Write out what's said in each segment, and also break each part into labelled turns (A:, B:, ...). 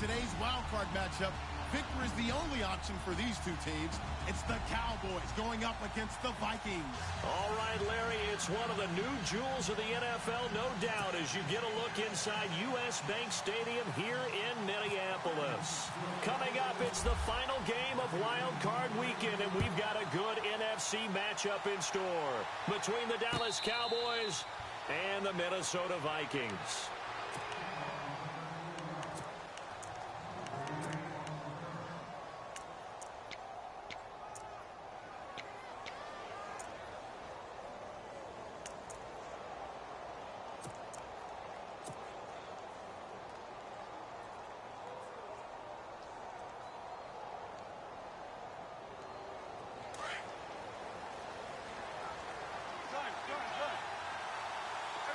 A: today's wild card matchup, victory is the only option for these two teams. It's the Cowboys going up against the Vikings.
B: All right, Larry, it's one of the new jewels of the NFL, no doubt, as you get a look inside U.S. Bank Stadium here in Minneapolis. Coming up, it's the final game of Wild Card Weekend, and we've got a good NFC matchup in store between the Dallas Cowboys and the Minnesota Vikings.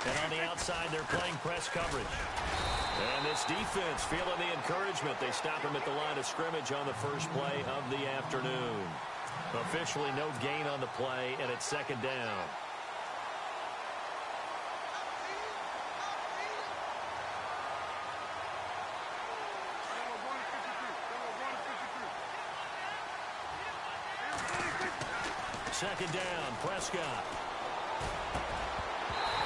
B: And on the outside, they're playing press coverage. And this defense feeling the encouragement. They stop him at the line of scrimmage on the first play of the afternoon. Officially no gain on the play, and it's second down. Second down, Prescott.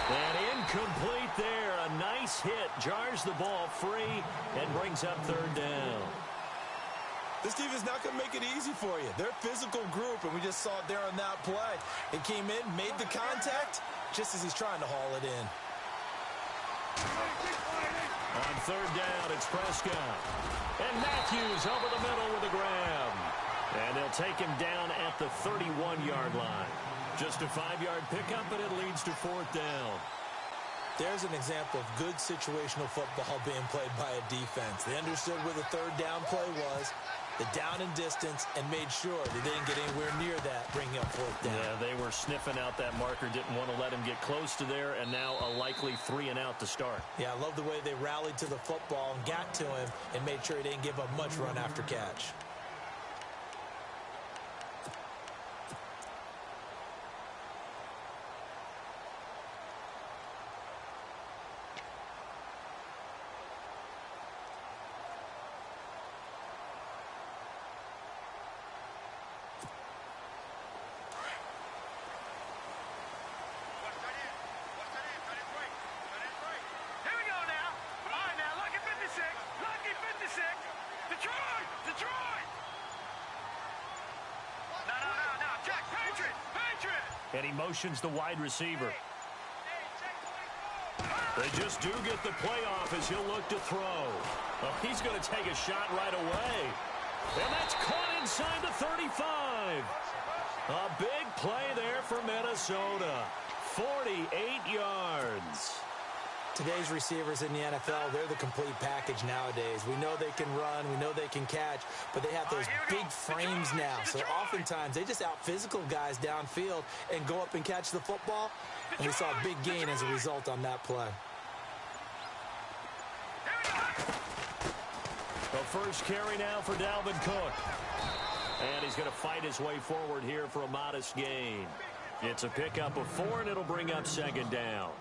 B: And incomplete there. A nice hit. Jars the ball free and brings up third down.
C: This team is not going to make it easy for you. They're a physical group, and we just saw it there on that play. It came in, made the contact, just as he's trying to haul it in.
B: On third down, it's Prescott. And Matthews over the middle with a grab. And they'll take him down at the 31-yard line. Just a 5-yard pickup, but it leads to fourth down.
C: There's an example of good situational football being played by a defense. They understood where the third down play was, the down and distance, and made sure they didn't get anywhere near that, bringing up fourth down.
B: Yeah, they were sniffing out that marker, didn't want to let him get close to there, and now a likely 3-and-out to start.
C: Yeah, I love the way they rallied to the football and got to him and made sure he didn't give up much run after catch.
B: And he motions the wide receiver. They just do get the playoff as he'll look to throw. Oh, he's going to take a shot right away. And that's caught inside the 35. A big play there for Minnesota. 48 yards.
C: Today's receivers in the NFL, they're the complete package nowadays. We know they can run, we know they can catch, but they have those big frames now. So oftentimes they just out-physical guys downfield and go up and catch the football. And we saw a big gain as a result on that play.
B: The first carry now for Dalvin Cook. And he's going to fight his way forward here for a modest gain. It's a pickup of 4, and it'll bring up second down.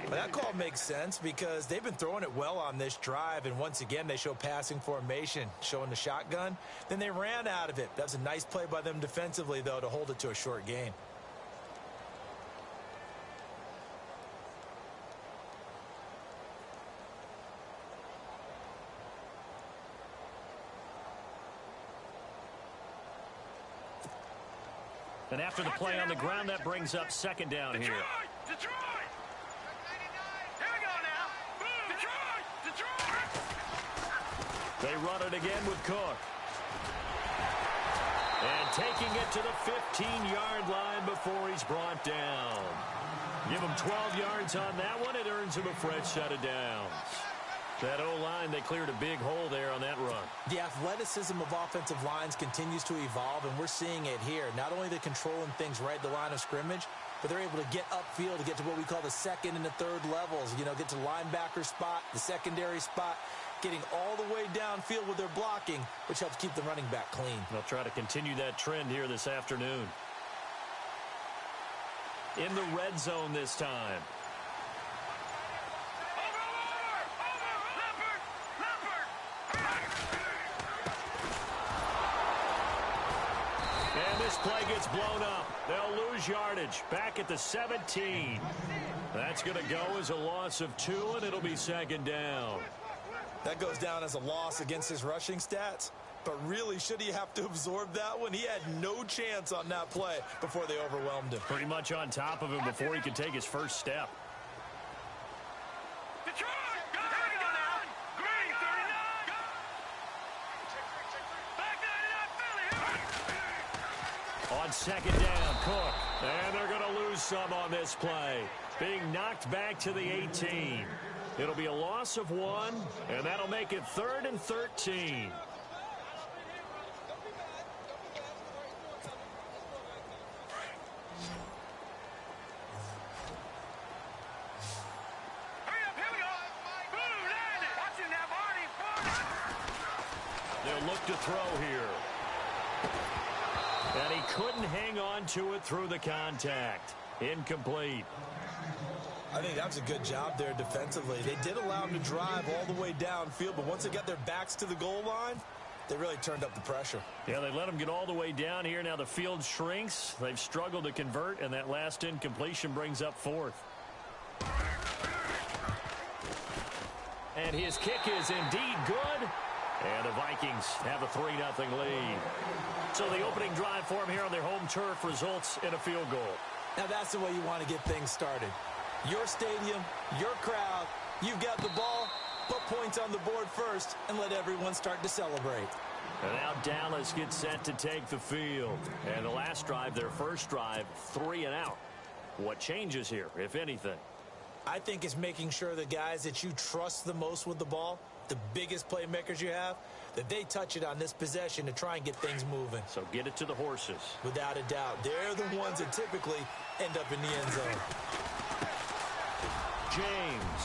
C: Well, that call makes sense because they've been throwing it well on this drive, and once again they show passing formation, showing the shotgun. Then they ran out of it. That's a nice play by them defensively, though, to hold it to a short gain.
B: And after the play on the ground, that brings up second down here.
D: Detroit! Here we go now. Detroit!
B: They run it again with Cook. And taking it to the 15-yard line before he's brought down. Give him 12 yards on that one. It earns him a fresh set of downs. That O-line, they cleared a big hole there on that run.
C: The athleticism of offensive lines continues to evolve, and we're seeing it here. Not only are they controlling things right at the line of scrimmage, but they're able to get upfield to get to what we call the second and the third levels. You know, get to the linebacker spot, the secondary spot, getting all the way downfield with their blocking, which helps keep the running back clean.
B: They'll try to continue that trend here this afternoon. In the red zone this time. play gets blown up. They'll lose yardage. Back at the 17. That's going to go as a loss of 2, and it'll be second down.
C: That goes down as a loss against his rushing stats. But really, should he have to absorb that one? He had no chance on that play before they overwhelmed him.
B: Pretty much on top of him before he could take his first step.
D: Detroit! Go now! Green, 39! Go! Back 99 Philly! On
B: second down, Cook. And they're going to lose some on this play. Being knocked back to the 18. It'll be a loss of 1, and that'll make it 3rd and 13. They'll look to throw here. And he couldn't hang on to it through the contact. Incomplete.
C: I think that was a good job there defensively. They did allow him to drive all the way downfield, but once they got their backs to the goal line, they really turned up the pressure.
B: Yeah, they let him get all the way down here. Now the field shrinks. They've struggled to convert, and that last incompletion brings up 4th. And his kick is indeed good. And the Vikings have a 3-0 lead. So the opening drive for them here on their home turf results in a field goal.
C: Now that's the way you want to get things started. Your stadium, your crowd, you've got the ball, put points on the board first, and let everyone start to celebrate.
B: And now Dallas gets set to take the field. And the last drive, their first drive, 3 and out. What changes here, if anything?
C: I think it's making sure the guys that you trust the most with the ball, the biggest playmakers you have, that they touch it on this possession to try and get things moving.
B: So get it to the horses.
C: Without a doubt. They're the ones that typically end up in the end zone.
B: James.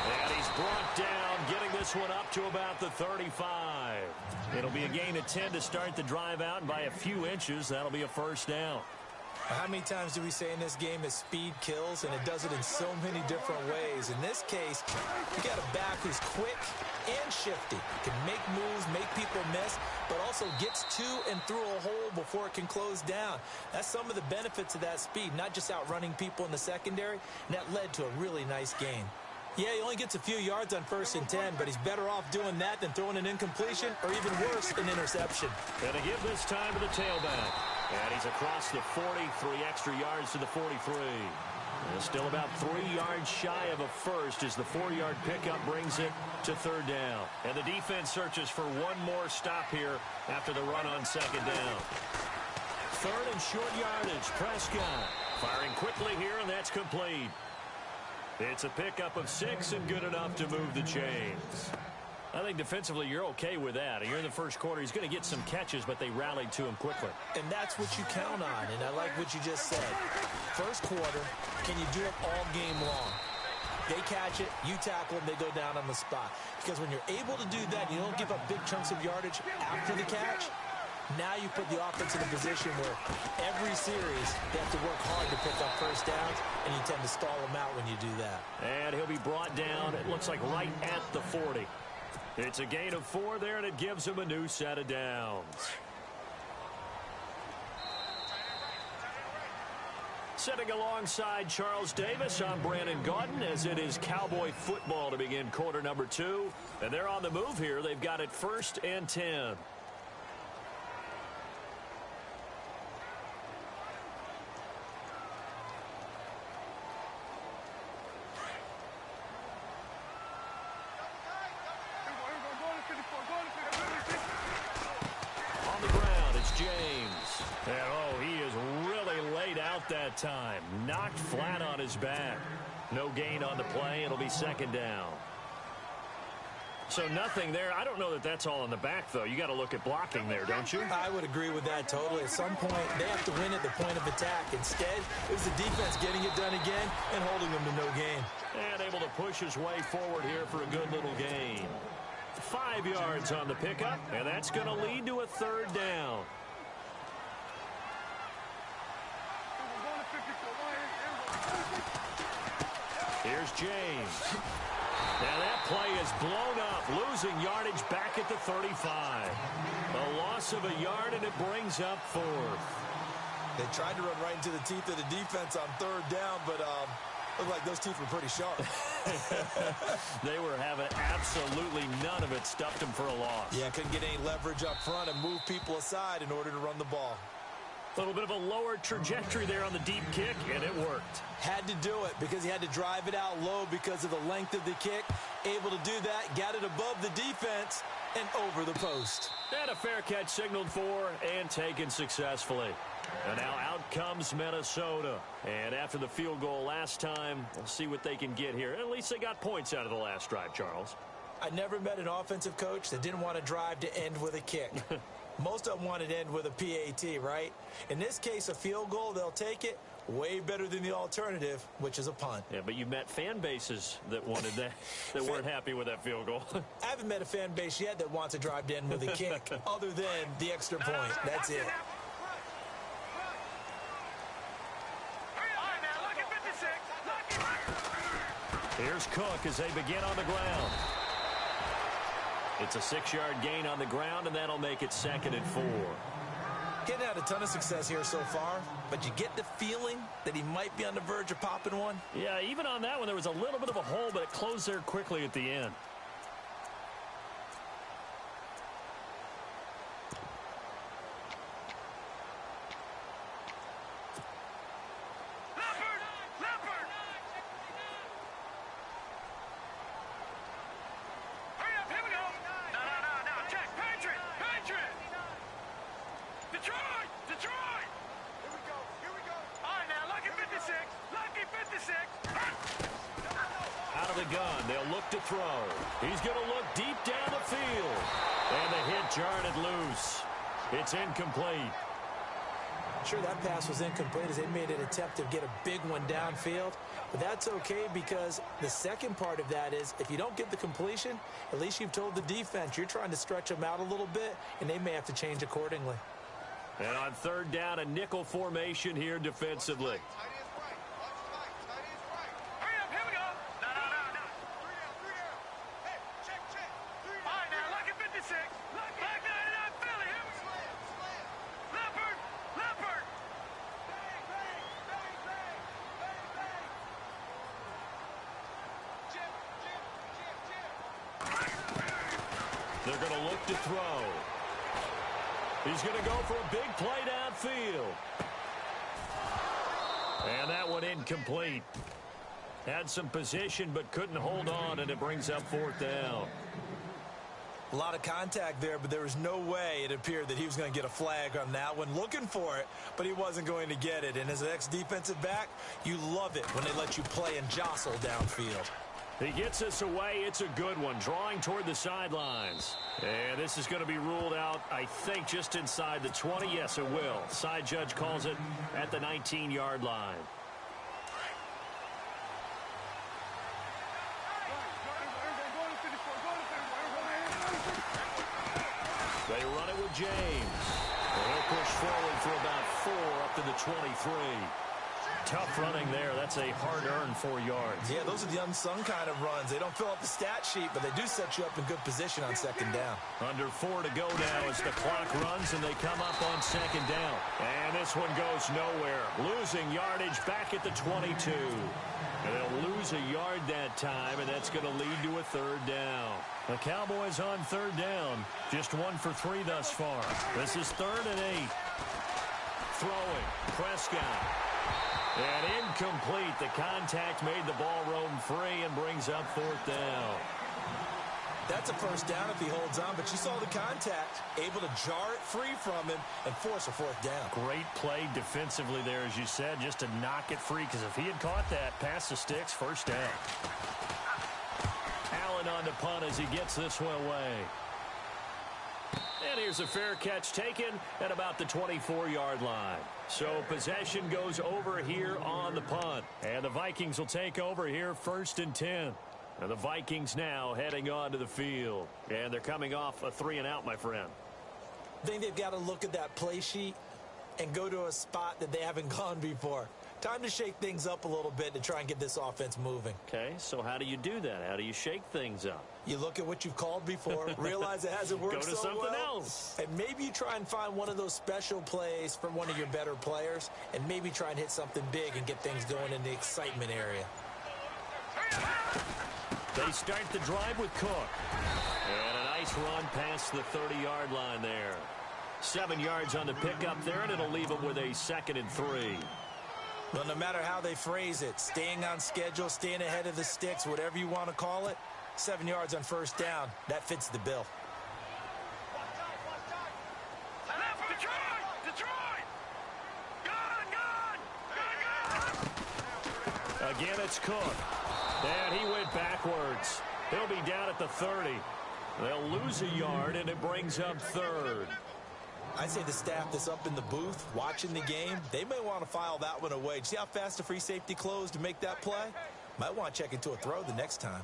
B: And he's brought down, getting this one up to about the 35. It'll be a gain of 10 to start the drive out, and by a few inches, that'll be a first down.
C: How many times do we say in this game that speed kills, and it does it in so many different ways? In this case, you got a back who's quick and shifty, can make moves, make people miss, but also gets to and through a hole before it can close down. That's some of the benefits of that speed, not just outrunning people in the secondary, and that led to a really nice gain. Yeah, he only gets a few yards on 1st and 10, but he's better off doing that than throwing an incompletion, or even worse, an interception.
B: And to give this time to the tailback. And he's across the 40, 3 extra yards to the 43. And still about 3 yards shy of a first as the 4-yard pickup brings it to 3rd down. And the defense searches for one more stop here after the run on 2nd down. 3rd and short yardage. Prescott firing quickly here, and that's complete. It's a pickup of 6 and good enough to move the chains. I think defensively you're okay with that. You're in the first quarter. He's going to get some catches, but they rallied to him quickly.
C: And that's what you count on, and I like what you just said. First quarter, can you do it all game long? They catch it, you tackle them, they go down on the spot. Because when you're able to do that, you don't give up big chunks of yardage after the catch. Now you put the offense in a position where every series they have to work hard to pick up first downs, and you tend to stall them out when you do that.
B: And he'll be brought down, it looks like right at the 40. It's a gain of 4 there, and it gives him a new set of downs. Sitting alongside Charles Davis, I'm Brandon Gaudin, as it is Cowboy football to begin quarter number 2. And they're on the move here. They've got it 1st and 10. On the ground, it's James. And oh, he is really laid out that time. Knocked flat on his back. No gain on the play. It'll be 2nd down. So nothing there. I don't know that that's all in the back, though. You got to look at blocking there, don't you?
C: I would agree with that totally. At some point, they have to win at the point of attack. Instead, it was the defense getting it done again and holding them to no gain.
B: And able to push his way forward here for a good little gain. 5 yards on the pickup, and that's going to lead to a 3rd down. Here's James. And that play is blown up, losing yardage back at the 35. A loss of a yard, and it brings up 4th.
C: They tried to run right into the teeth of the defense on 3rd down, but looked like those teeth were pretty sharp.
B: They were having absolutely none of it, stuffed them for a loss.
C: Yeah, couldn't get any leverage up front and move people aside in order to run the ball.
B: A little bit of a lower trajectory there on the deep kick, and it worked.
C: Had to do it because he had to drive it out low because of the length of the kick. Able to do that, got it above the defense and over the post.
B: And a fair catch signaled for and taken successfully. And now out comes Minnesota. And after the field goal last time, we'll see what they can get here. At least they got points out of the last drive, Charles.
C: I never met an offensive coach that didn't want to drive to end with a kick. Most of them wanted to end with a PAT, right? In this case, a field goal, they'll take it. Way better than the alternative, which is a punt.
B: Yeah, but you met fan bases that wanted that, that weren't happy with that field goal.
C: I haven't met a fan base yet that wants to drive to end with a kick other than the extra point. That's it.
B: Here's Cook as they begin on the ground. It's a 6-yard gain on the ground, and that'll make it 2nd and 4.
C: Getting had a ton of success here so far, but you get the feeling that he might be on the verge of popping one.
B: Yeah, even on that one, there was a little bit of a hole, but it closed there quickly at the end. Gun. They'll look to throw. He's going to look deep down the field. And the hit jarred it loose. It's incomplete.
C: Sure, that pass was incomplete as they made an attempt to get a big one downfield. But that's okay because the second part of that is if you don't get the completion, at least you've told the defense you're trying to stretch them out a little bit, and they may have to change accordingly.
B: And on 3rd down, a nickel formation here defensively. They're going to look to throw. He's going to go for a big play downfield. And that one incomplete. Had some position but couldn't hold on, and it brings up 4th down.
C: A lot of contact there, but there was no way it appeared that he was going to get a flag on that one. Looking for it, but he wasn't going to get it. And as an ex-defensive back, you love it when they let you play and jostle downfield.
B: He gets this away. It's a good one, drawing toward the sidelines. And this is going to be ruled out, I think, just inside the 20. Yes, it will. Side judge calls it at the 19-yard line. They run it with James. He'll push forward for about 4 up to the 23. Tough running there. That's a hard-earned 4 yards.
C: Yeah, those are the unsung kind of runs. They don't fill up the stat sheet, but they do set you up in good position on 2nd down.
B: Under 4 to go now as the clock runs, and they come up on 2nd down. And this one goes nowhere. Losing yardage back at the 22. And they'll lose a yard that time, and that's going to lead to a 3rd down. The Cowboys on 3rd down. Just 1 for 3 thus far. This is 3rd and 8. Throwing. Prescott. And incomplete. The contact made the ball roam free and brings up 4th down.
C: That's a 1st down if he holds on, but you saw the contact, able to jar it free from him and force a 4th down.
B: Great play defensively there, as you said, just to knock it free, because if he had caught that, past the sticks, 1st down. Allen on the punt as he gets this one away. And here's a fair catch taken at about the 24-yard line. So possession goes over here on the punt. And the Vikings will take over here 1st and 10. And the Vikings now heading onto the field. And they're coming off a 3-and-out, my friend.
C: I think they've got to look at that play sheet and go to a spot that they haven't gone before. Time to shake things up a little bit to try and get this offense moving.
B: Okay, so how do you do that? How do you shake things up?
C: You look at what you've called before, realize it hasn't worked
B: Go to
C: so
B: something
C: well,
B: else.
C: and maybe you try and find one of those special plays from one of your better players, and maybe try and hit something big and get things going in the excitement area.
B: They start the drive with Cook. And a nice run past the 30-yard line there. 7 yards on the pickup there, and it'll leave them with a 2nd and 3.
C: Well, no matter how they phrase it, staying on schedule, staying ahead of the sticks, whatever you want to call it, 7 yards on first down, that fits the bill.
D: Detroit! Gone!
B: Again, it's Cook. And he went backwards. He'll be down at the 30. They'll lose a yard, and it brings up 3rd.
C: I'd say the staff that's up in the booth watching the game, they may want to file that one away. See how fast the free safety closed to make that play? Might want to check into a throw the next time.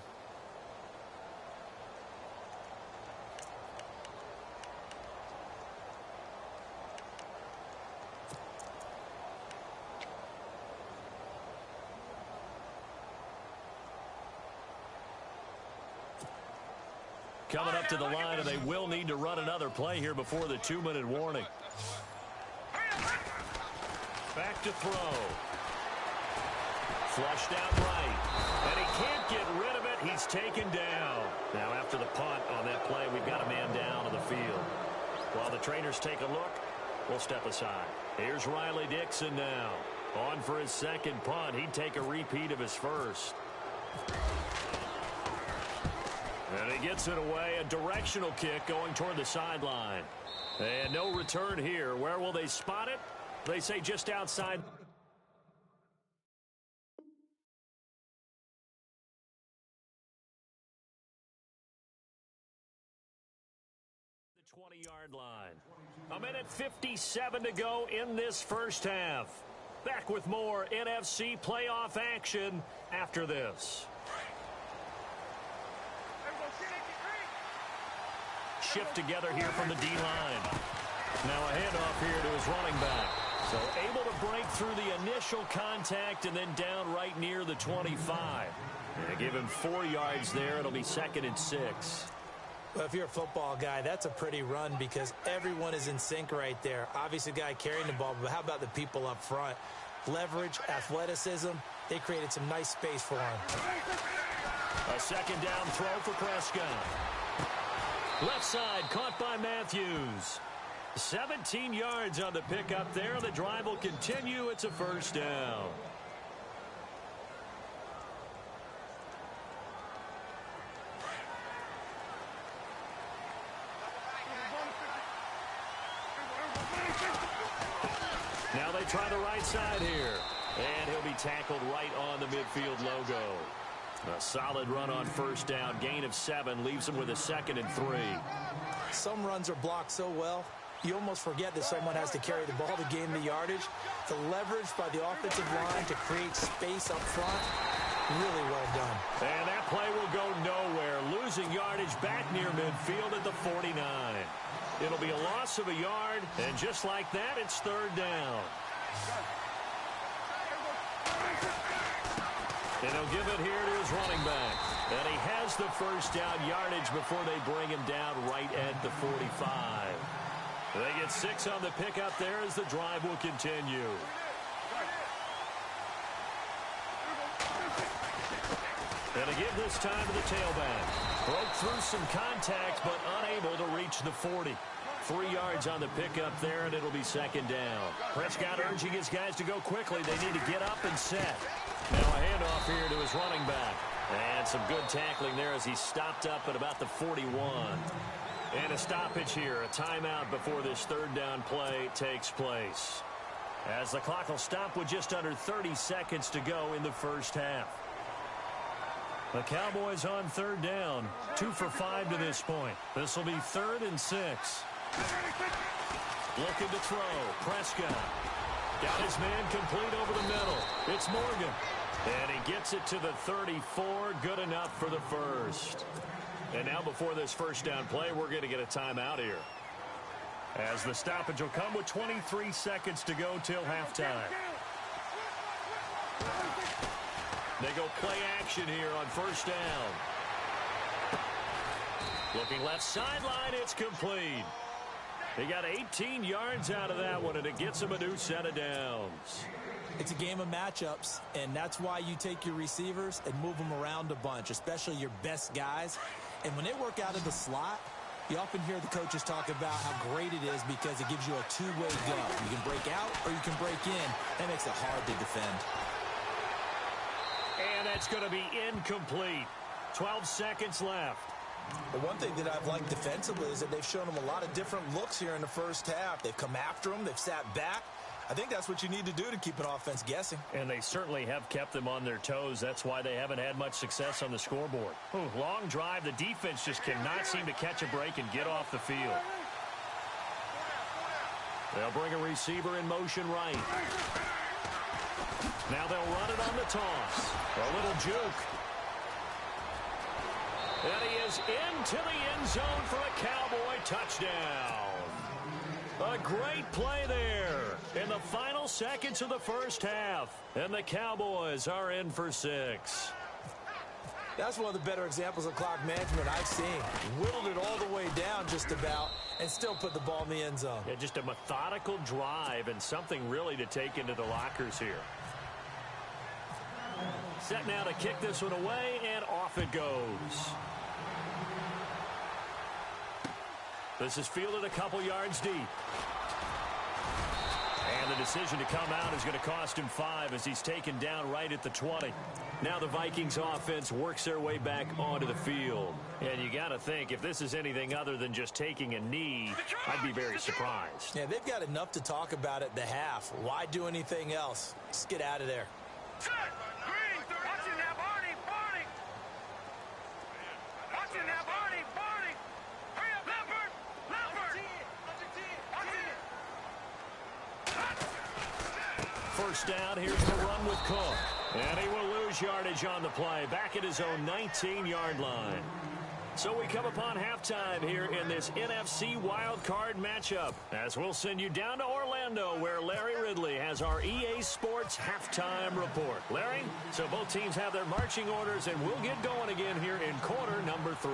B: Coming up to the line, and they will need to run another play here before the 2-minute warning. Back to throw. Flushed out right. And he can't get rid of it. He's taken down. Now, after the punt on that play, we've got a man down on the field. While the trainers take a look, we'll step aside. Here's Riley Dixon now. On for his 2nd punt. He'd take a repeat of his first. And he gets it away, a directional kick going toward the sideline. And no return here. Where will they spot it? They say just outside the 20-yard line. 1:57 to go in this first half. Back with more NFC playoff action after this. Shift together here from the D-line. Now a handoff here to his running back. So able to break through the initial contact and then down right near the 25. And give him 4 yards there. It'll be 2nd and 6.
C: Well, if you're a football guy, that's a pretty run because everyone is in sync right there. Obviously, the guy carrying the ball, but how about the people up front? Leverage, athleticism, they created some nice space for him.
B: A 2nd down throw for Prescott. Left side, caught by Matthews. 17 yards on the pickup there. The drive will continue. It's a 1st down. Now they try the right side here. And he'll be tackled right on the midfield logo. A solid run on 1st down. Gain of 7 leaves him with a 2nd and 3.
C: Some runs are blocked so well, you almost forget that someone has to carry the ball to gain the yardage. The leverage by the offensive line to create space up front, really well done.
B: And that play will go nowhere. Losing yardage back near midfield at the 49. It'll be a loss of a yard, and just like that, it's 3rd down. And he'll give it here to his running back. And he has the 1st down yardage before they bring him down right at the 45. They get 6 on the pickup there as the drive will continue. And a give this time to the tailback. Broke through some contact, but unable to reach the 40. 3 yards on the pickup there, and it'll be 2nd down. Prescott urging his guys to go quickly. They need to get up and set. Now a handoff here to his running back. And some good tackling there as he stopped up at about the 41. And a stoppage here, a timeout before this 3rd down play takes place. As the clock will stop with just under 30 seconds to go in the first half. The Cowboys on 3rd down, 2 for 5 to this point. This will be 3rd and 6. Looking to throw, Prescott. Got his man complete over the middle. It's Morgan. And he gets it to the 34, good enough for the 1st. And now before this 1st down play, we're going to get a timeout here. As the stoppage will come with 23 seconds to go till halftime. They go play action here on first down. Looking left sideline, it's complete. He got 18 yards out of that one, and it gets him a new set of downs.
C: It's a game of matchups, and that's why you take your receivers and move them around a bunch, especially your best guys. And when they work out of the slot, you often hear the coaches talk about how great it is because it gives you a two-way go. You can break out or you can break in. That makes it hard to defend.
B: And that's going to be incomplete. 12 seconds left.
C: The one thing that I've liked defensively is that they've shown them a lot of different looks here in the first half. They've come after them. They've sat back. I think that's what you need to do to keep an offense guessing.
B: And they certainly have kept them on their toes. That's why they haven't had much success on the scoreboard. Long drive. The defense just cannot seem to catch a break and get off the field. They'll bring a receiver in motion right. Now they'll run it on the toss. A little juke. And he is into the end zone for a Cowboy touchdown. A great play there in the final seconds of the first half. And the Cowboys are in for 6.
C: That's one of the better examples of clock management I've seen. Whittled it all the way down just about and still put the ball in the end zone.
B: Yeah, just a methodical drive and something really to take into the lockers here. Set now to kick this one away, and off it goes. This is fielded a couple yards deep. And the decision to come out is going to cost him 5 as he's taken down right at the 20. Now the Vikings offense works their way back onto the field. And you got to think, if this is anything other than just taking a knee, I'd be very surprised.
C: Yeah, they've got enough to talk about at the half. Why do anything else? Just get out of there.
B: First down, here's the run with Cook. And he will lose yardage on the play, back at his own 19-yard line. So we come upon halftime here in this NFC wildcard matchup, as we'll send you down to Orlando, where Larry Ridley has our EA Sports halftime report. Larry, so both teams have their marching orders, and we'll get going again here in quarter number 3.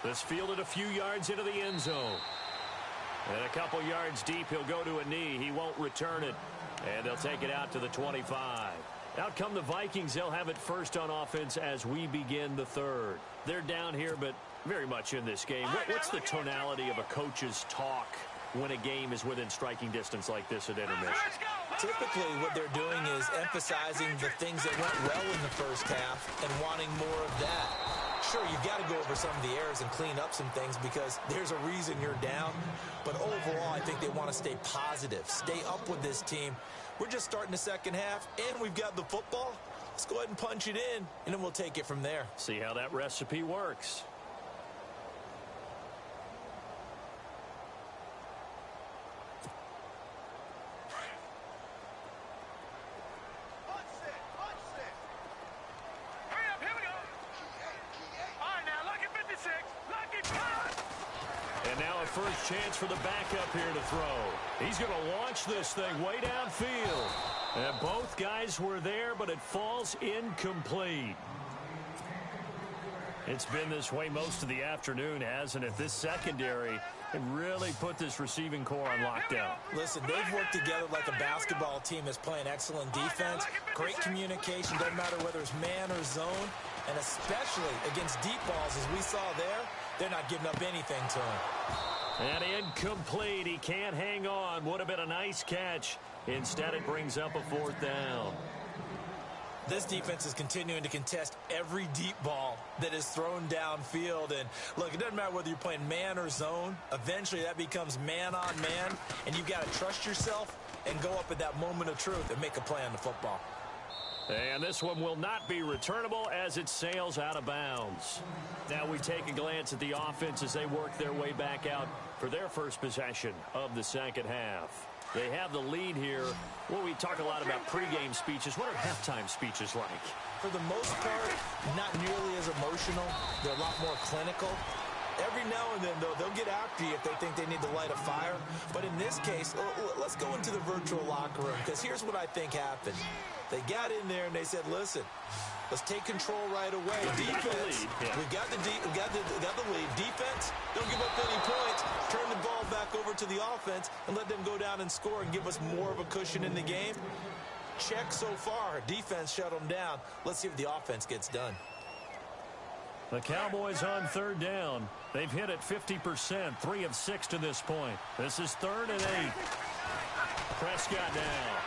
B: This fielded a few yards into the end zone. And a couple yards deep, he'll go to a knee. He won't return it. And they'll take it out to the 25. Out come the Vikings. They'll have it first on offense as we begin the third. They're down here, but very much in this game. What's the tonality of a coach's talk when a game is within striking distance like this at intermission?
C: Typically, what they're doing is emphasizing the things that went well in the first half and wanting more of that. Sure, you've got to go over some of the errors and clean up some things because there's a reason you're down. But overall, I think they want to stay positive, stay up with this team. We're just starting the second half, and we've got the football. Let's go ahead and punch it in, and then we'll take it from there.
B: See how that recipe works. First chance for the backup here to throw. He's going to launch this thing way downfield. And both guys were there, but it falls incomplete. It's been this way most of the afternoon, hasn't it? This secondary can really put this receiving core on lockdown.
C: Listen, they've worked together like a basketball team that's playing excellent defense, great communication, doesn't matter whether it's man or zone, and especially against deep balls, as we saw there, they're not giving up anything to him.
B: And incomplete. He can't hang on. Would have been a nice catch. Instead, it brings up a 4th down.
C: This defense is continuing to contest every deep ball that is thrown downfield. And, look, it doesn't matter whether you're playing man or zone. Eventually, that becomes man on man. And you've got to trust yourself and go up at that moment of truth and make a play on the football.
B: And this one will not be returnable as it sails out of bounds. Now we take a glance at the offense as they work their way back out for their first possession of the second half. They have the lead here. Well, we talk a lot about pregame speeches. What are halftime speeches like?
C: For the most part, not nearly as emotional. They're a lot more clinical. Every now and then, though, they'll get after you if they think they need to light a fire. But in this case, let's go into the virtual locker room, because here's what I think happened. They got in there and they said, listen, let's take control right away. Defense, we've got the lead. Defense, don't give up any points. Turn the ball back over to the offense and let them go down and score and give us more of a cushion in the game. Check so far. Defense shut them down. Let's see if the offense gets done.
B: The Cowboys on third down. They've hit it 50%, 3 of 6 to this point. This is 3rd and 8. Prescott now.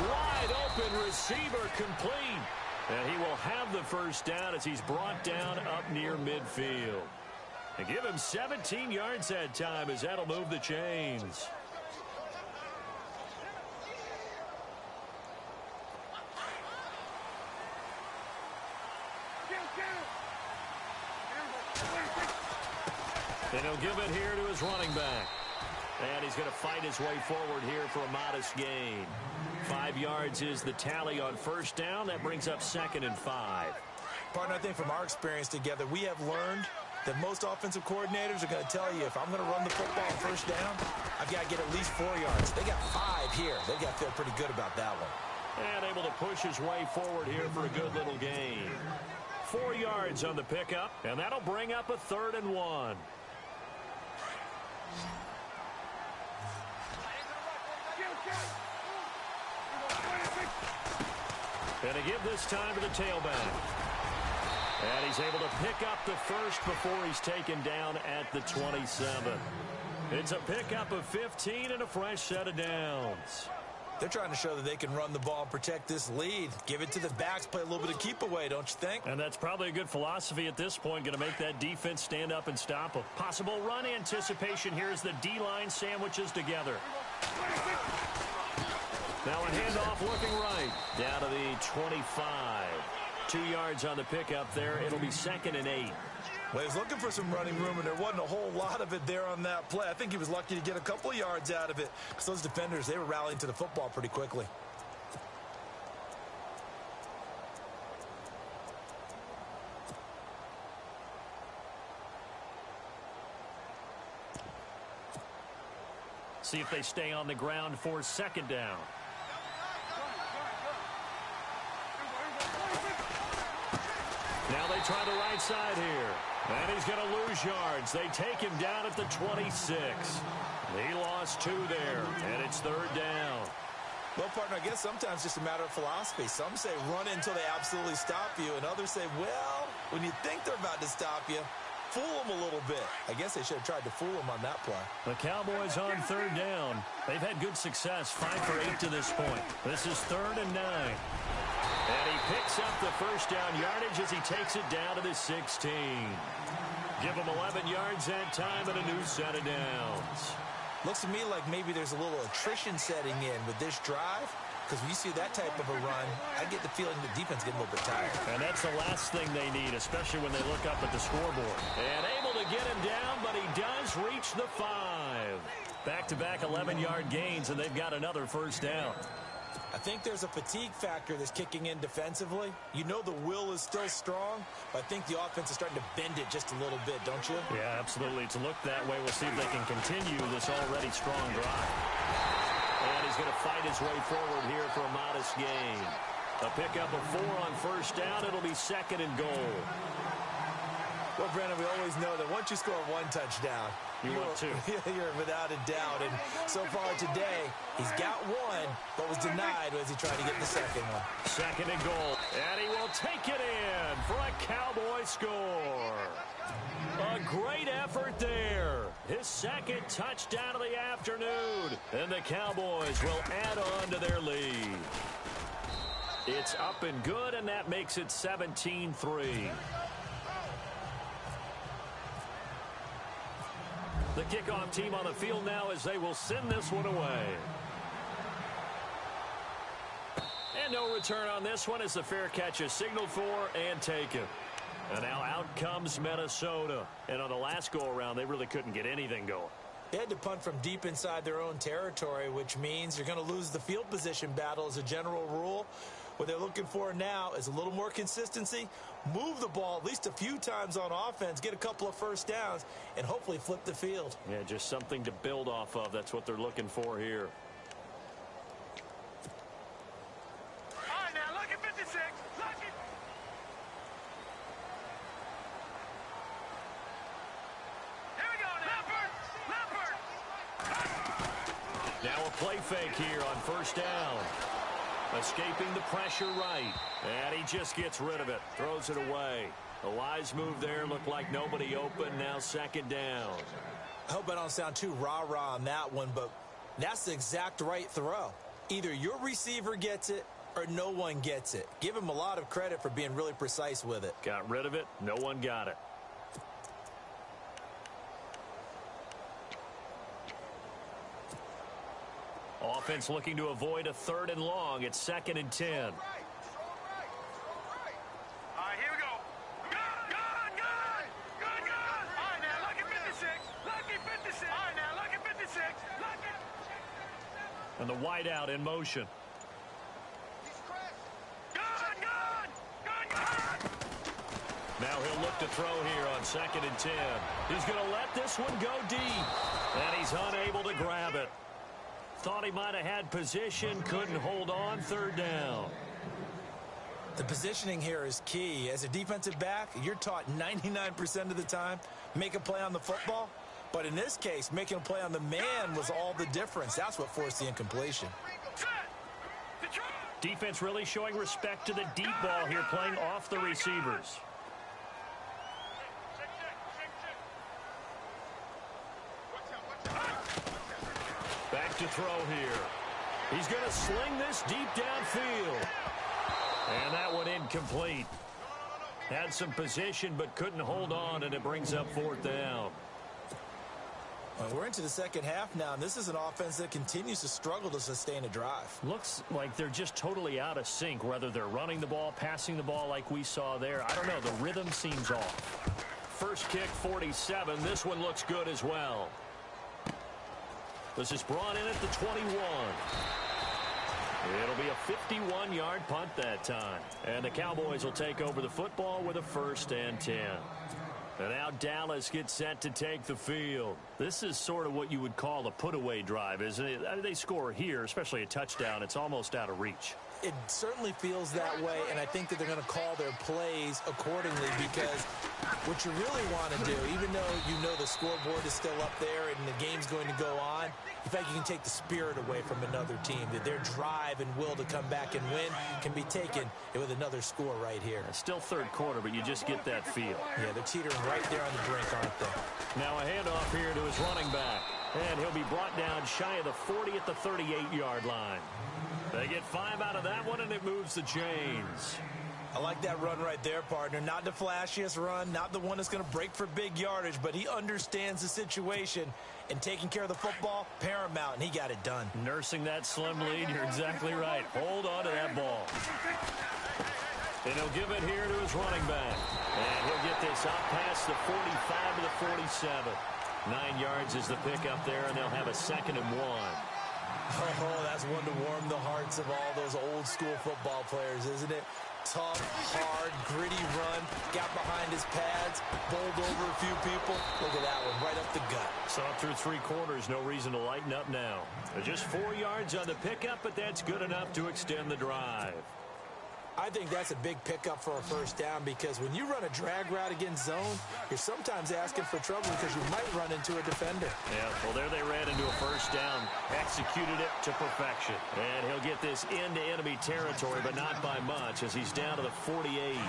B: Wide open receiver complete. And he will have the first down as he's brought down up near midfield. And give him 17 yards that time as that'll move the chains. And he'll give it here to his running back. And he's going to fight his way forward here for a modest gain. 5 yards is the tally on first down. That brings up 2nd and 5.
C: Partner, I think from our experience together, we have learned that most offensive coordinators are going to tell you, if I'm going to run the football on first down, I've got to get at least 4 yards. They got 5 here. They've got to feel pretty good about that one.
B: And able to push his way forward here for a good little gain. 4 yards on the pickup, and that'll bring up a 3rd and 1. And a give this time to the tailback. And he's able to pick up the first before he's taken down at the 27. It's a pickup of 15 and a fresh set of downs.
C: They're trying to show that they can run the ball and protect this lead. Give it to the backs, play a little bit of keep away, don't you think?
B: And that's probably a good philosophy at this point, going to make that defense stand up and stop them. Possible run anticipation here as the D-line sandwiches together. Now a handoff looking right. Down to the 25. 2 yards on the pickup there. It'll be 2nd and 8.
C: Well, he was looking for some running room, and there wasn't a whole lot of it there on that play. I think he was lucky to get a couple of yards out of it, because those defenders, they were rallying to the football pretty quickly.
B: See if they stay on the ground for 2nd down. Now they try the right side here. And he's going to lose yards. They take him down at the 26. He lost 2 there, and it's 3rd down.
C: Well, partner, I guess sometimes it's just a matter of philosophy. Some say run until they absolutely stop you, and others say, well, when you think they're about to stop you, fool them a little bit. I guess they should have tried to fool them on that play.
B: The Cowboys on 3rd down. They've had good success, 5 for 8 to this point. This is 3rd and 9. And he picks up the first down yardage as he takes it down to the 16. Give him 11 yards that time and a new set of downs.
C: Looks to me like maybe there's a little attrition setting in with this drive, because when you see that type of a run, I get the feeling the defense getting a little bit tired.
B: And that's the last thing they need, especially when they look up at the scoreboard. And able to get him down, but he does reach the 5. Back-to-back 11-yard gains, and they've got another first down.
C: I think there's a fatigue factor that's kicking in defensively. You know the will is still strong, but I think the offense is starting to bend it just a little bit, don't you?
B: Yeah, absolutely. It's looked that way. We'll see if they can continue this already strong drive. And he's going to fight his way forward here for a modest gain. A pickup of 4 on first down. It'll be 2nd and goal.
C: Well, Brandon, we always know that once you score 1 touchdown,
B: you want 2.
C: You're without a doubt. And so far today, he's got 1, but was denied as he tried to get the second one.
B: 2nd and goal. And he will take it in for a Cowboy score. A great effort there. His 2nd touchdown of the afternoon. And the Cowboys will add on to their lead. It's up and good, and that makes it 17-3. The kickoff team on the field now as they will send this one away. And no return on this one as the fair catch is signaled for and taken. And now out comes Minnesota. And on the last go-around, they really couldn't get anything going.
C: They had to punt from deep inside their own territory, which means you're going to lose the field position battle as a general rule. What they're looking for now is a little more consistency, move the ball at least a few times on offense, get a couple of first downs, and hopefully flip the field.
B: Yeah, just something to build off of. That's what they're looking for here.
D: All right, now, look at 56. Look at... Here we go now. Leopard!
B: Now a play fake here on first down. Escaping the pressure right. And he just gets rid of it. Throws it away. A wise move there. Looked like nobody open. Now second down.
C: I hope I don't sound too rah-rah on that one, but that's the exact right throw. Either your receiver gets it or no one gets it. Give him a lot of credit for being really precise with it.
B: Got rid of it. No one got it. Offense looking to avoid a 3rd and long. It's 2nd and 10.
D: All right, here we go. Good. All right, now, look at 56. Look at 56. All right, now, look at 56. Look at...
B: And the wideout in motion.
D: Good.
B: Now he'll look to throw here on 2nd and 10. He's going to let this one go deep. And he's unable to grab it. Thought he might have had position, couldn't hold on. 3rd down.
C: The positioning here is key. As a defensive back, you're taught 99% of the time, make a play on the football. But in this case, making a play on the man was all the difference. That's what forced the incompletion.
B: Defense really showing respect to the deep ball here, playing off the receivers. Back to throw here. He's going to sling this deep downfield. And that one incomplete. Had some position but couldn't hold on, and it brings up 4th down.
C: Well, we're into the second half now, and this is an offense that continues to struggle to sustain a drive.
B: Looks like they're just totally out of sync, whether they're running the ball, passing the ball like we saw there. I don't know. The rhythm seems off. First kick, 47. This one looks good as well. This is brought in at the 21. It'll be a 51-yard punt that time. And the Cowboys will take over the football with a 1st and 10. And now Dallas gets set to take the field. This is sort of what you would call a put-away drive, isn't it? I mean, they score here, especially a touchdown. It's almost out of reach.
C: It certainly feels that way, and I think that they're going to call their plays accordingly, because what you really want to do, even though you know the scoreboard is still up there and the game's going to go on, in fact, you can take the spirit away from another team, that their drive and will to come back and win can be taken with another score right here.
B: It's still 3rd quarter, but you just get that feel.
C: Yeah, they're teetering right there on the brink, aren't they?
B: Now a handoff here to his running back. And he'll be brought down shy of the 40 at the 38-yard line. They get 5 out of that one, and it moves the chains.
C: I like that run right there, partner. Not the flashiest run, not the one that's going to break for big yardage, but he understands the situation, and taking care of the football, paramount, and he got it done.
B: Nursing that slim lead, you're exactly right. Hold on to that ball. And he'll give it here to his running back. And he'll get this out past the 45 to the 47. 9 yards is the pickup there, and they'll have a 2nd and 1.
C: Oh, that's one to warm the hearts of all those old school football players, isn't it? Tough, hard, gritty run, got behind his pads, bowled over a few people. Look at that one, right up the gut.
B: So up through 3 quarters, no reason to lighten up now. Just 4 yards on the pickup, but that's good enough to extend the drive.
C: I think that's a big pickup for a 1st down, because when you run a drag route against zone, you're sometimes asking for trouble because you might run into a defender.
B: Yeah, well, there they ran into a 1st down, executed it to perfection. And he'll get this into enemy territory, but not by much, as he's down to the 48.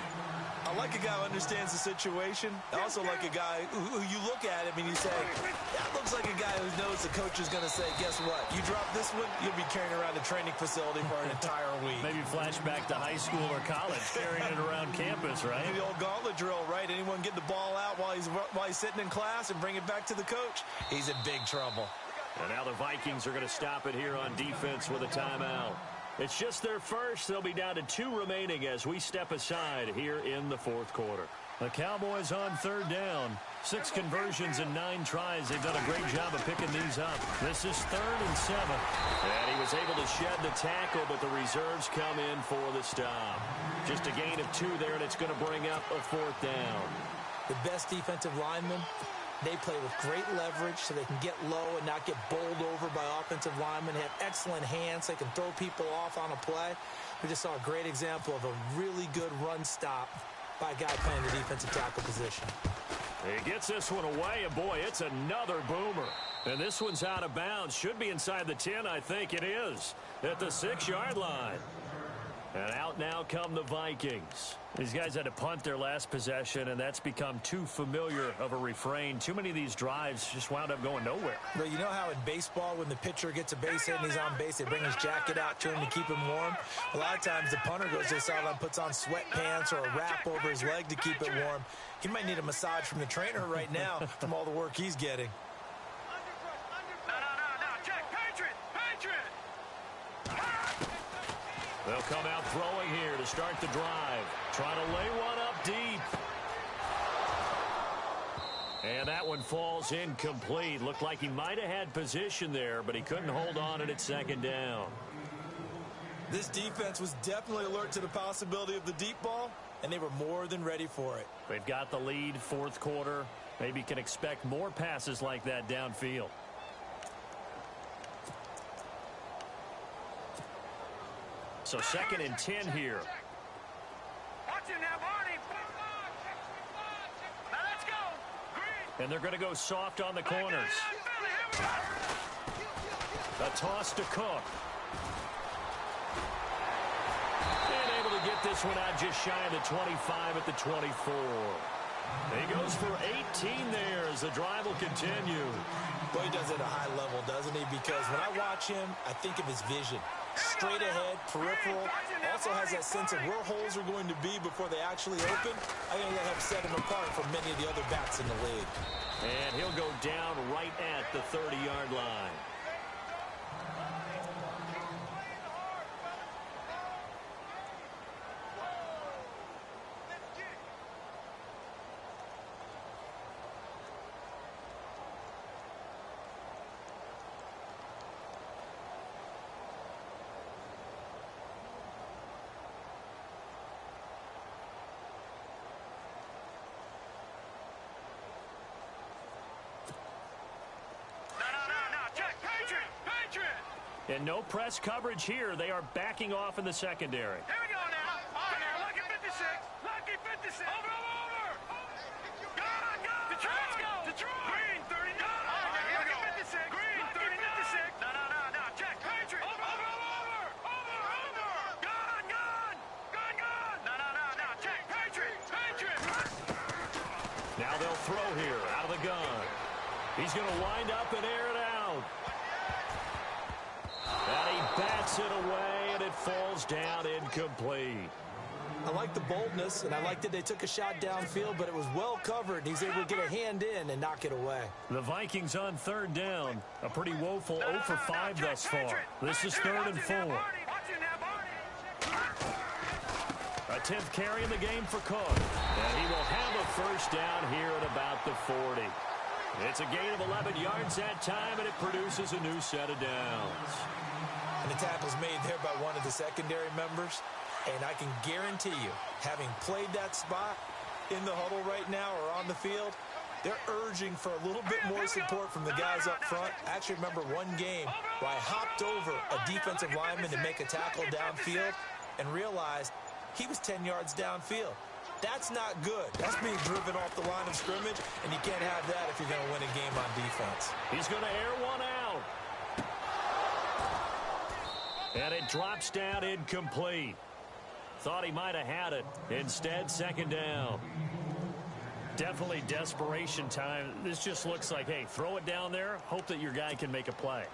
C: I like a guy who understands the situation. I also like a guy who you look at him and you say, that looks like a guy who knows the coach is going to say, guess what? You drop this one, you'll be carrying around the training facility for an entire week.
B: Maybe flashback to high school or college, carrying it around campus, right?
C: Maybe the old gauntlet drill, right? Anyone get the ball out while he's sitting in class and bring it back to the coach? He's in big trouble.
B: And now the Vikings are going to stop it here on defense with a timeout. It's just their first. They'll be down to 2 remaining as we step aside here in the 4th quarter. The Cowboys on third down. 6 conversions and 9 tries. They've done a great job of picking these up. This is 3rd and 7. And he was able to shed the tackle, but the reserves come in for the stop. Just a gain of 2 there, and it's going to bring up a 4th down.
C: The best defensive linemen, they play with great leverage so they can get low and not get bowled over by offensive linemen. They have excellent hands. They can throw people off on a play. We just saw a great example of a really good run stop by a guy playing the defensive tackle position.
B: He gets this one away, and boy, it's another boomer. And this one's out of bounds. Should be inside the 10, I think it is, at the 6-yard line. And out now come the Vikings. These guys had to punt their last possession, and that's become too familiar of a refrain. Too many of these drives just wound up going nowhere.
C: But you know how in baseball, when the pitcher gets a base hit and he's on base, they bring his jacket out to him to keep him warm? A lot of times the punter goes to the sideline, puts on sweatpants or a wrap over his leg to keep it warm. He might need a massage from the trainer right now from all the work he's getting.
D: No, check, Patriot!
B: They'll come out throwing here to start the drive. Trying to lay one up deep. And that one falls incomplete. Looked like he might have had position there, but he couldn't hold on and it's 2nd down.
C: This defense was definitely alert to the possibility of the deep ball, and they were more than ready for it.
B: They've got the lead, 4th quarter. Maybe can expect more passes like that downfield. So 2nd and 10 here.
D: Watch it now, Barney. Now let's go. Green.
B: And they're going to go soft on the corners. A toss to Cook. And able to get this one out just shy of the 25 at the 24. He goes for 18 there as the drive will continue.
C: Boy, he does it at a high level, doesn't he? Because when I watch him, I think of his vision. Straight ahead, peripheral, also has that sense of where holes are going to be before they actually open. I think that helps set him apart from many of the other backs in the league.
B: And he'll go down right at the 30-yard line. And no press coverage here. They are backing off in the secondary.
D: Here we go now. All right, now, lucky 56. Lucky 56. Over. Go. Detroit. Detroit. Green, 39. All right, lucky 56. Green, 30, 56. No. Check. Patriot. Over. Gone. No. Check. Patriot.
B: Now they'll throw here out of the gun. He's going to wind up and air it out. And he bats it away, and it falls down incomplete.
C: I like the boldness, and I like that they took a shot downfield, but it was well covered, and he's able to get a hand in and knock it away.
B: The Vikings on 3rd down. A pretty woeful 0 for 5 thus far. This is 3rd and 4. A 10th carry in the game for Cook. And he will have a 1st down here at about the 40. It's a gain of 11 yards that time, and it produces a new set of downs.
C: And the tackle's made there by one of the secondary members. And I can guarantee you, having played that spot in the huddle right now or on the field, they're urging for a little bit more support from the guys up front. I actually remember one game where I hopped over a defensive lineman to make a tackle downfield and realized he was 10 yards downfield. That's not good. That's being driven off the line of scrimmage, and you can't have that if you're going to win a game on defense.
B: He's going to air one out. And it drops down incomplete. Thought he might have had it. Instead, 2nd down. Definitely desperation time. This just looks like, hey, throw it down there, hope that your guy can make a play.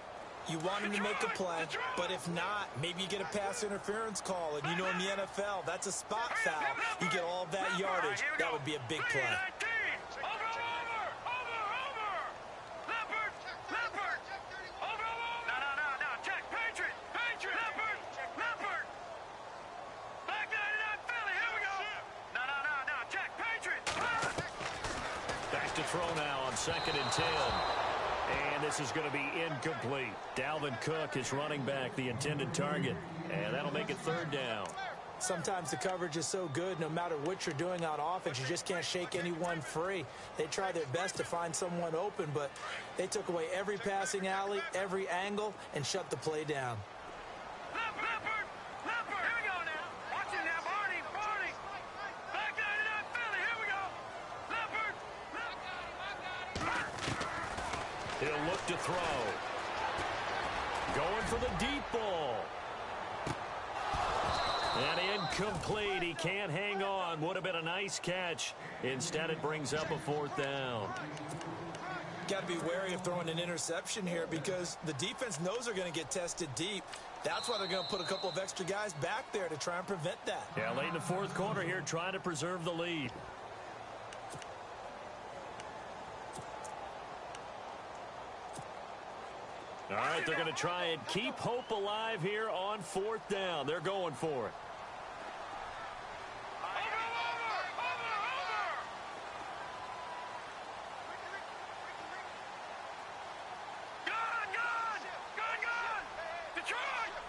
C: You want him to make a play, but if not, maybe you get a pass interference call, and you know in the NFL, that's a spot foul. You get all of that yardage. That would be a big play.
D: Check, Patriot.
B: to throw now on 2nd and 10. And this is going to be incomplete. Dalvin Cook is running back the intended target. And that'll make it 3rd down.
C: Sometimes the coverage is so good, no matter what you're doing on offense, you just can't shake anyone free. They try their best to find someone open, but they took away every passing alley, every angle, and shut the play down.
D: Leopard! Leopard! Here we go now. Watch it now, Barney! Barney! Back 99 Philly, here we go! Leopard!
B: He'll look to throw. Going for the deep ball. And incomplete. He can't hang on. Would have been a nice catch. Instead, it brings up a 4th down.
C: Got to be wary of throwing an interception here because the defense knows they're going to get tested deep. That's why they're going to put a couple of extra guys back there to try and prevent that.
B: Yeah, late in the 4th quarter here, trying to preserve the lead. All right, they're going to try and keep hope alive here on 4th down. They're going for it.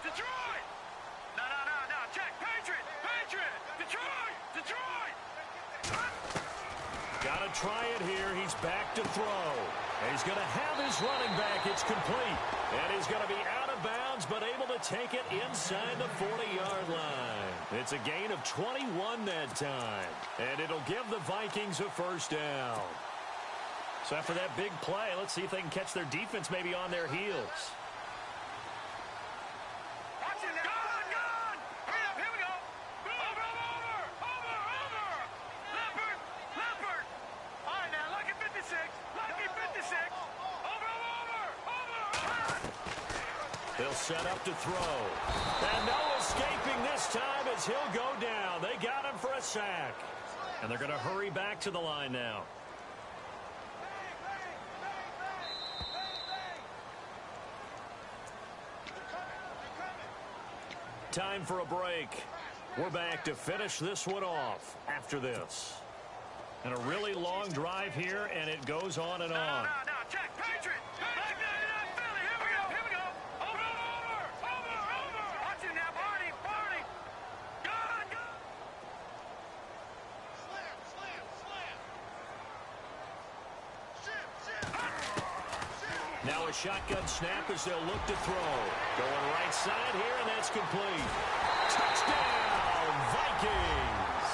D: Detroit! No. Check. Patriot! Detroit!
B: Got to try it here. He's back to throw. And he's going to have his running back. It's complete. And he's going to be out of bounds, but able to take it inside the 40-yard line. It's a gain of 21 that time. And it'll give the Vikings a 1st down. So after that big play, let's see if they can catch their defense maybe on their heels. They'll set up to throw. And no escaping this time as he'll go down. They got him for a sack. And they're going to hurry back to the line now. Time for a break. We're back to finish this one off after this. And a really long drive here, and it goes on and on.
D: No. Check. Patriot! Back 99 Philly, here we go! Over! Watch it now, Barney! Go! Slam!
B: Now a shotgun snap as they'll look to throw. Going right side here, and that's complete. Touchdown, Vikings!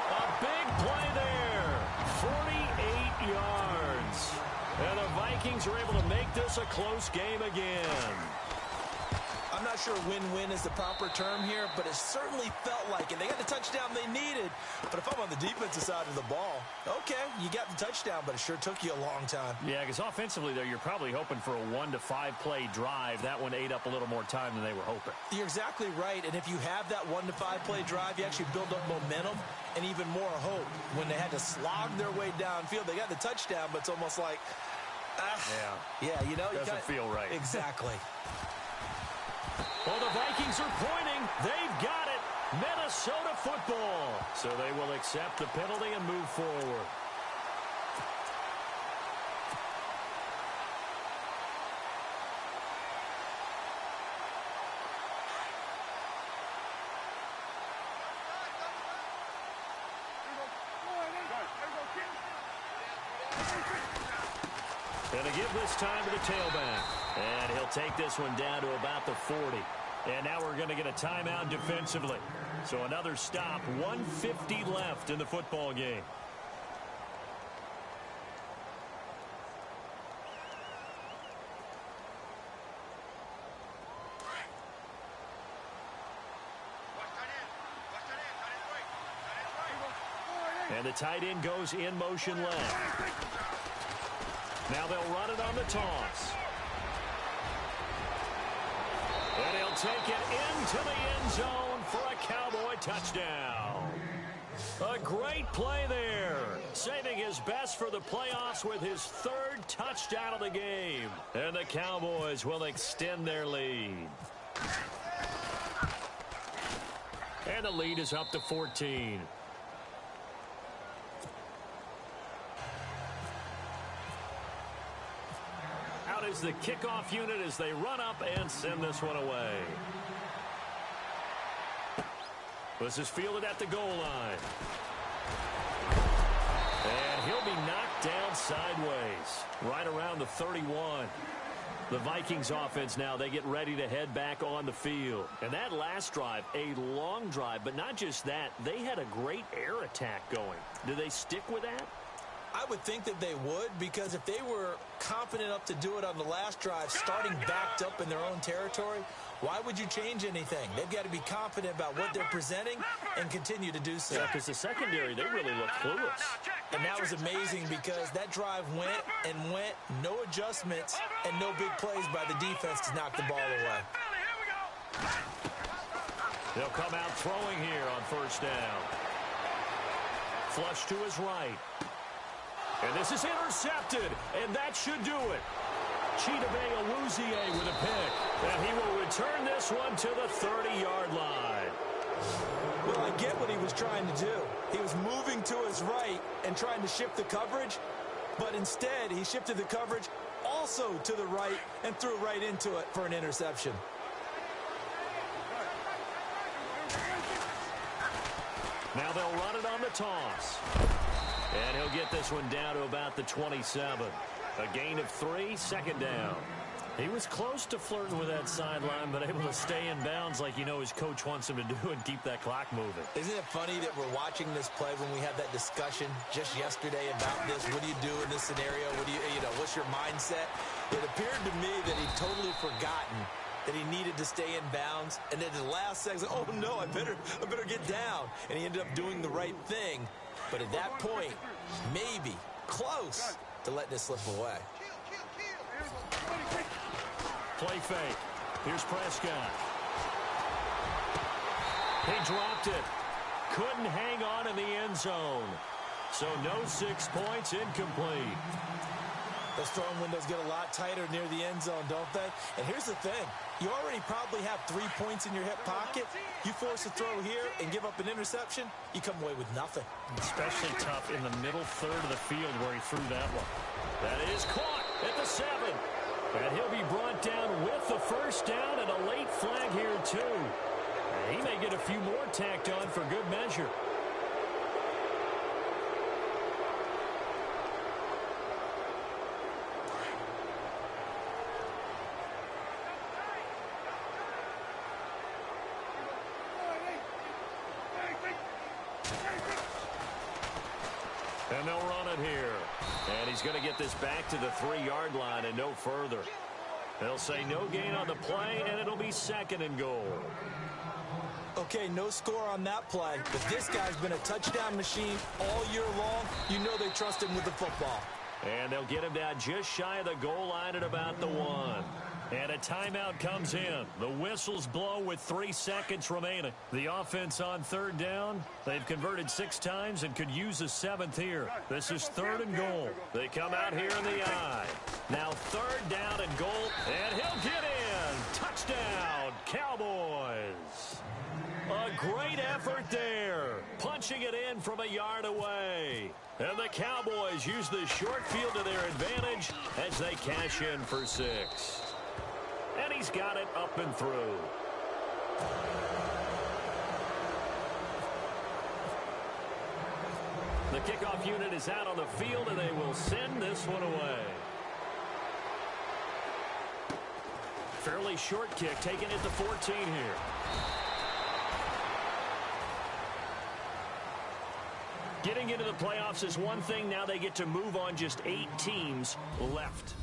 B: A big play there. 48 yards. And the Vikings are able to make this a close game again.
C: I'm not sure win-win is the proper term here, but it certainly felt like it. They got the touchdown they needed. But if I'm on the defensive side of the ball, okay, you got the touchdown, but it sure took you a long time.
B: Yeah, because offensively there, you're probably hoping for a 1 to 5 play drive. That one ate up a little more time than they were hoping.
C: You're exactly right, and if you have that 1 to 5 play drive, you actually build up momentum and even more hope. When they had to slog their way downfield, they got the touchdown, but it's almost like, yeah, you know,
B: doesn't feel right.
C: Exactly.
B: Well, the Vikings are pointing. They've got it. Minnesota football. So they will accept the penalty and move forward. And to give this time to the tailback. And he'll take this one down to about the 40. And now we're going to get a timeout defensively. So another stop. 1:50 left in the football game. And the tight end goes in motion left. Now they'll run it on the toss. And he'll take it into the end zone for a Cowboy touchdown. A great play there. Saving his best for the playoffs with his 3rd touchdown of the game. And the Cowboys will extend their lead. And the lead is up to 14. is the kickoff unit as they run up and send this one away. This is fielded at the goal line. And he'll be knocked down sideways, right around the 31. The Vikings offense now, they get ready to head back on the field. And that last drive, a long drive, but not just that, they had a great air attack going. Do they stick with that?
C: I would think that they would, because if they were confident enough to do it on the last drive, starting backed up in their own territory, why would you change anything? They've got to be confident about what they're presenting and continue to do so.
B: Yeah, because the secondary, they really look clueless.
C: And that was amazing because that drive went and went, no adjustments, and no big plays by the defense to knock the ball away.
B: They'll come out throwing here on first down. Flush to his right. And this is intercepted, and that should do it. Ipitydefool with a pick. And he will return this one to the 30-yard line.
C: Well, I get what he was trying to do. He was moving to his right and trying to shift the coverage, but instead he shifted the coverage also to the right and threw right into it for an interception.
B: Now they'll run it on the toss. And he'll get this one down to about the 27. A gain of 3, second down. He was close to flirting with that sideline, but able to stay in bounds like you know his coach wants him to do and keep that clock moving.
C: Isn't it funny that we're watching this play when we had that discussion just yesterday about this? What do you do in this scenario? What do you know, what's your mindset? It appeared to me that he'd totally forgotten that he needed to stay in bounds, and then the last second, oh no, I better get down. And he ended up doing the right thing. But at that point, maybe close to letting it slip away.
B: Play fake. Here's Prescott. He dropped it. Couldn't hang on in the end zone. So no 6 points, incomplete.
C: Those throwing windows get a lot tighter near the end zone, don't they? And here's the thing. You already probably have 3 points in your hip pocket. You force a throw here and give up an interception, you come away with nothing.
B: Especially tough in the middle third of the field where he threw that one. That is caught at the 7. And he'll be brought down with the first down and a late flag here, too. And he may get a few more tacked on for good measure. And they'll run it here. And he's going to get this back to the 3-yard line and no further. They'll say no gain on the play, and it'll be second and goal.
C: Okay, no score on that play, but this guy's been a touchdown machine all year long. You know they trust him with the football.
B: And they'll get him down just shy of the goal line at about the 1. And a timeout comes in. The whistles blow with 3 seconds remaining. The offense on third down. They've converted 6 times and could use a 7th here. This is 3rd and goal. They come out here in the I. Now 3rd down and goal. And he'll get in. Touchdown, Cowboys. A great effort there. Punching it in from a yard away. And the Cowboys use the short field to their advantage as they cash in for 6. And he's got it up and through. The kickoff unit is out on the field, and they will send this one away. Fairly short kick, taken at the 14 here. Getting into the playoffs is one thing. Now they get to move on just 8 teams left.